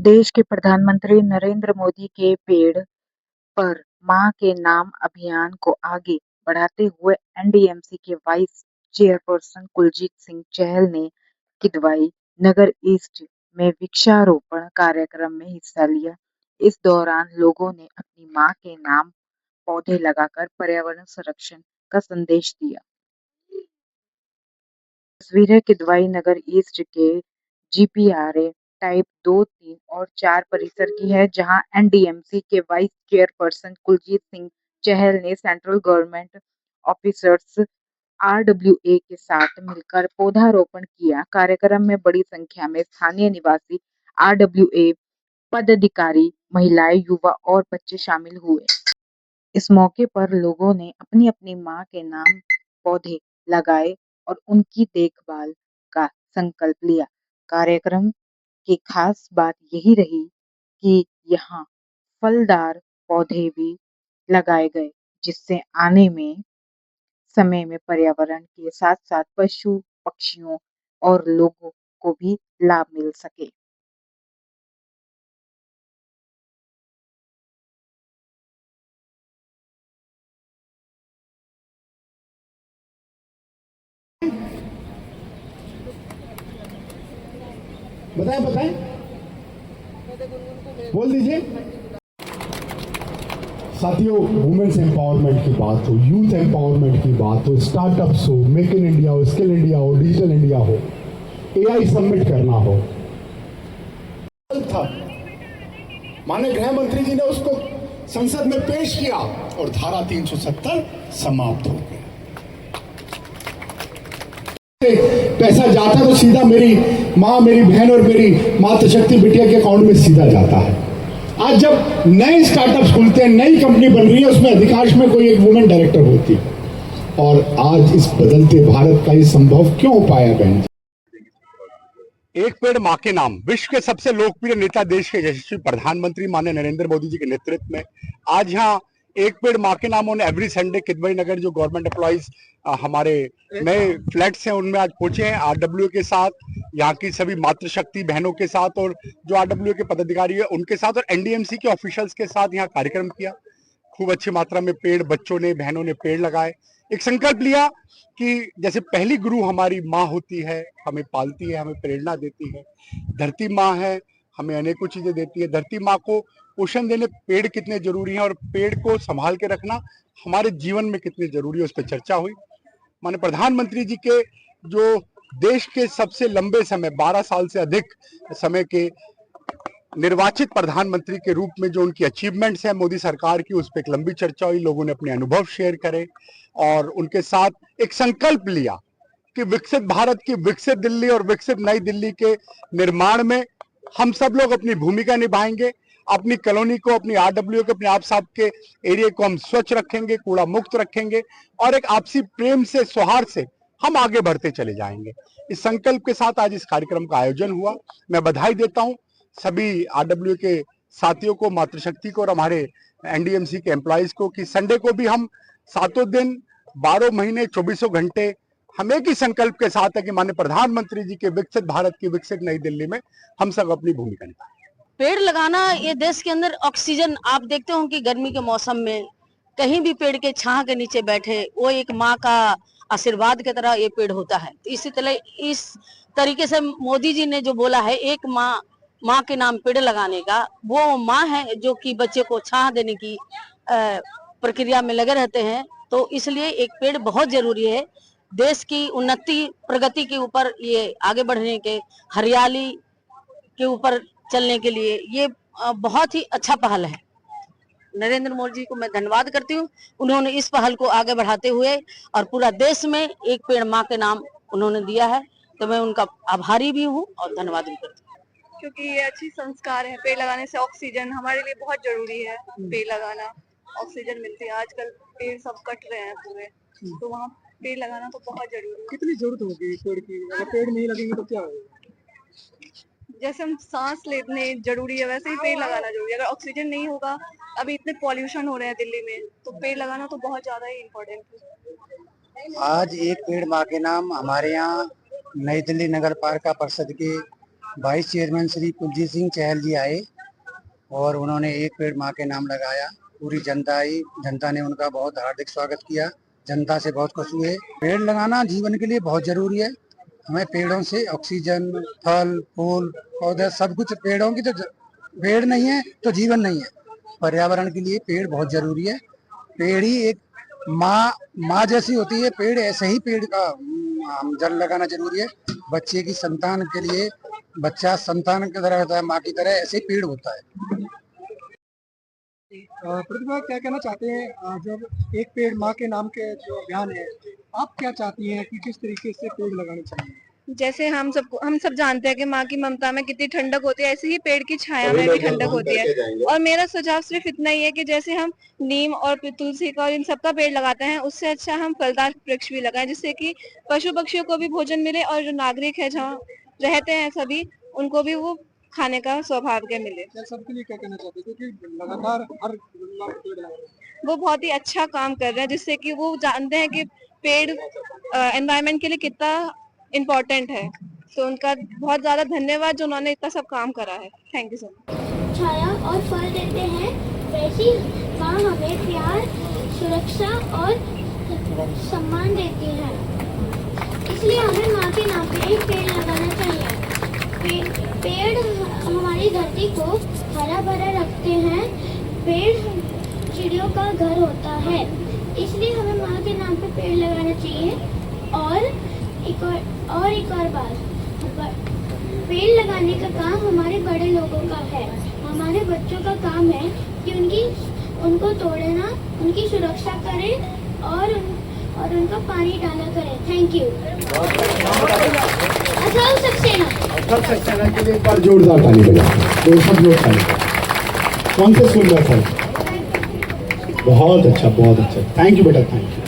देश के प्रधानमंत्री नरेंद्र मोदी के पेड़ पर मां के नाम अभियान को आगे बढ़ाते हुए एनडीएमसी के वाइस चेयरपर्सन कुलजीत सिंह चहल ने किदवई नगर ईस्ट में वृक्षारोपण कार्यक्रम में हिस्सा लिया। इस दौरान लोगों ने अपनी मां के नाम पौधे लगाकर पर्यावरण संरक्षण का संदेश दिया। तस्वीर है किदवई नगर ईस्ट के जीपीआरए टाइप 2, 3 और 4 परिसर की है, जहां एनडीएमसी के वाइस चेयरपर्सन कुलजीत सिंह चहल ने सेंट्रल गवर्नमेंट ऑफिसर्स आरडब्ल्यूए के साथ मिलकर पौधारोपण किया। कार्यक्रम में बड़ी संख्या में स्थानीय निवासी, आरडब्ल्यूए पदाधिकारी, महिलाएं, युवा और बच्चे शामिल हुए। इस मौके पर लोगों ने अपनी अपनी मां के नाम पौधे लगाए और उनकी देखभाल का संकल्प लिया। कार्यक्रम की खास बात यही रही कि यहाँ फलदार पौधे भी लगाए गए, जिससे आने में समय में पर्यावरण के साथ साथ पशु पक्षियों और लोगों को भी लाभ मिल सके। बताएं बताएं, बोल दीजिए। साथियों, वुमेन्स एम्पावरमेंट की बात हो, यूथ एम्पावरमेंट की बात हो, स्टार्टअप्स हो, मेक इन इंडिया हो, स्किल इंडिया हो, डिजिटल इंडिया हो, एआई सबमिट करना हो, था माननीय गृह मंत्री जी ने उसको संसद में पेश किया और धारा 370 समाप्त हो गया। पैसा जाता तो सीधा मेरी माँ, मेरी बहन और मेरी मातृशक्ति बिटिया के अकाउंट में सीधा जाता है। आज जब नए स्टार्टअप्स खुलते हैं, नई कंपनी बन रही है, उसमें अधिकांश में कोई एक वुमेन डायरेक्टर होती है। और आज इस बदलते भारत का ये संभव क्यों हो पाया बहन जी? एक पेड़ मां के नाम, विश्व के सबसे लोकप्रिय नेता, देश के यशस्वी प्रधानमंत्री माननीय नरेंद्र मोदी जी के नेतृत्व में आज यहाँ एक पेड़ मां के नाम होने एवरी संडे किदवई नगर जो गवर्नमेंट एम्प्लॉइज हमारे नए फ्लैट्स हैं उनमें आज पहुंचे हैं आरडब्ल्यू के साथ, यहाँ की सभी मातृशक्ति बहनों के साथ और जो आरडब्ल्यू के पदाधिकारी है उनके साथ और एनडीएमसी के ऑफिशियल्स के साथ यहाँ कार्यक्रम किया। खूब अच्छी मात्रा में पेड़ बच्चों ने, बहनों ने पेड़ लगाए। एक संकल्प लिया कि जैसे पहली गुरु हमारी माँ होती है, हमें पालती है, हमें प्रेरणा देती है। धरती माँ है, हमें अनेकों चीजें देती है। धरती माँ को पोषण देने पेड़ कितने जरूरी हैं और पेड़ को संभाल के रखना हमारे जीवन में कितने जरूरी है, उस पर चर्चा हुई। माननीय प्रधानमंत्री जी के जो देश के सबसे लंबे समय 12 साल से अधिक समय के निर्वाचित प्रधानमंत्री के रूप में जो उनकी अचीवमेंट्स है मोदी सरकार की, उस पर एक लंबी चर्चा हुई। लोगों ने अपने अनुभव शेयर करे और उनके साथ एक संकल्प लिया कि विकसित भारत की, विकसित दिल्ली और विकसित नई दिल्ली के निर्माण में हम सब लोग अपनी भूमिका निभाएंगे। अपनी कॉलोनी को, अपनी आरडब्ल्यू को, अपने आप साहब के एरिया को हम स्वच्छ रखेंगे, कूड़ा मुक्त रखेंगे और एक आपसी प्रेम से, सौहार्द से हम आगे बढ़ते चले जाएंगे। इस संकल्प के साथ आज इस कार्यक्रम का आयोजन हुआ। मैं बधाई देता हूं सभी आरडब्ल्यू के साथियों को, मातृशक्ति को और हमारे एनडीएमसी के एम्प्लॉइज को कि संडे को भी हम 7 दिन 12 महीने 24 घंटे हम एक ही संकल्प के साथ है कि माननीय प्रधानमंत्री जी के विकसित भारत की, विकसित नई दिल्ली में हम सब अपनी भूमिका निभाएं। पेड़ लगाना ये देश के अंदर ऑक्सीजन, आप देखते हो कि गर्मी के मौसम में कहीं भी पेड़ के छां के नीचे बैठे, वो एक माँ का आशीर्वाद की तरह ये पेड़ होता है। इसी तरह इस तरीके से मोदी जी ने जो बोला है एक माँ के नाम पेड़ लगाने का, वो माँ है जो कि बच्चे को छां देने की प्रक्रिया में लगे रहते हैं। तो इसलिए एक पेड़ बहुत जरूरी है देश की उन्नति प्रगति के ऊपर, ये आगे बढ़ने के, हरियाली के ऊपर चलने के लिए ये बहुत ही अच्छा पहल है। नरेंद्र मोदी जी को मैं धन्यवाद करती हूँ, उन्होंने इस पहल को आगे बढ़ाते हुए और पूरा देश में एक पेड़ माँ के नाम उन्होंने दिया है, तो मैं उनका आभारी भी हूँ और धन्यवाद भी करती हूँ। क्योंकि ये अच्छी संस्कार है। पेड़ लगाने से ऑक्सीजन हमारे लिए बहुत जरूरी है। पेड़ लगाना, ऑक्सीजन मिलती है। आजकल पेड़ सब कट रहे हैं पूरे, तो वहाँ पेड़ लगाना तो बहुत जरूरी है। कितनी जरूरत होगी पेड़ की? अगर पेड़ नहीं लगेंगे तो क्या होगा? जैसे हम सांस लेने जरूरी है, वैसे ही पेड़ लगाना जरूरी है। अगर ऑक्सीजन नहीं होगा, अभी इतने पॉल्यूशन हो रहे हैं दिल्ली में, तो पेड़ लगाना तो बहुत ज्यादा ही इम्पोर्टेंट है। आज एक पेड़ माँ के नाम हमारे यहाँ नई दिल्ली नगर पालिका परिषद की वाइस चेयरमैन श्री कुलजीत सिंह चहल जी आए और उन्होंने एक पेड़ माँ के नाम लगाया। पूरी जनता आई, जनता ने उनका बहुत हार्दिक स्वागत किया, जनता से बहुत खुश हुए। पेड़ लगाना जीवन के लिए बहुत जरूरी है। हमें पेड़ों से ऑक्सीजन, फल, फूल, पौधे सब कुछ, पेड़ों की तो पेड़ नहीं है तो जीवन नहीं है। पर्यावरण के लिए पेड़ बहुत जरूरी है। पेड़ ही एक माँ जैसी होती है। पेड़ ऐसे ही पेड़ का जल लगाना जरूरी है। बच्चे की संतान के लिए, बच्चा संतान की तरह होता है, माँ की तरह, ऐसे ही पेड़ होता है। प्रतिभा क्या कहना चाहते हैं जब एक पेड़ माँ के नाम के जो अभियान है, आप क्या चाहती हैं कि किस तरीके से पेड़ लगाने चाहिए? जैसे हम सब जानते हैं कि माँ की ममता में कितनी ठंडक होती है, ऐसे ही पेड़ की छाया में भी ठंडक होती है। और मेरा सुझाव सिर्फ इतना ही है कि जैसे हम नीम और तुलसी का और इन सबका पेड़ लगाते हैं, उससे अच्छा हम फलदार वृक्ष भी लगाएं, जिससे कि पशु पक्षियों को भी भोजन मिले और जो नागरिक है जहाँ रहते हैं सभी, उनको भी वो खाने का सौभाग्य मिले। सबके लिए क्या कहना चाहते हैं, क्योंकि लगातार हर पेड़ लगा रहे हैं। वो बहुत ही अच्छा काम कर रहे हैं, जिससे कि वो जानते हैं कि पेड़ एनवायरनमेंट के लिए कितना इम्पोर्टेंट है। तो उनका बहुत ज्यादा धन्यवाद जो उन्होंने इतना सब काम करा है। Thank you so much. छाया और फल देते हैं, वैसी माँ हमें प्यार, सुरक्षा और सम्मान देती है। इसलिए हमें माँ के नाम पे एक पेड़ लगाना चाहिए। पेड़ हमारी धरती को हरा भरा रखते हैं। पेड़ चिड़ियों का घर होता है, इसलिए हमें माँ के नाम पे पेड़ लगाना चाहिए। और एक और बात, पेड़ लगाने का काम हमारे बड़े लोगों का है। हमारे बच्चों का काम है कि उनको तोड़े ना, उनकी सुरक्षा करें और उनका पानी डाला करें। Thank you. अथर्व सक्सेना के लिए एक बार जोरदार ताली बजाओ। तो सब लोग ताली। कौन से स्कूल में सर? बहुत अच्छा, बहुत अच्छा। थैंक यू बेटा, थैंक यू।